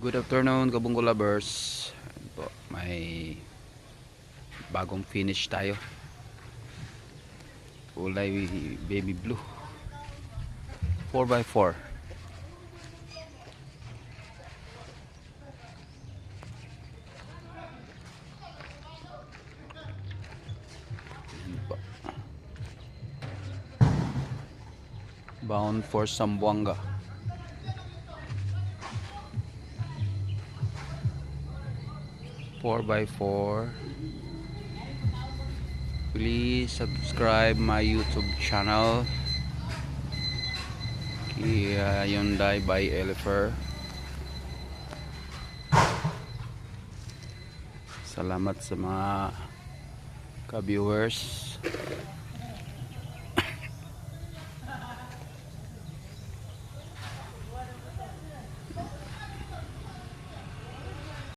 Good afternoon, Kabungko Lovers. Ayan po, may bagong finish tayo. Kulay baby blue. 4x4. Ayan po. Bound for Zamboanga. Four by four. Please subscribe my YouTube channel, Hyundai by Elifer. Salamat sa mga ka-viewers.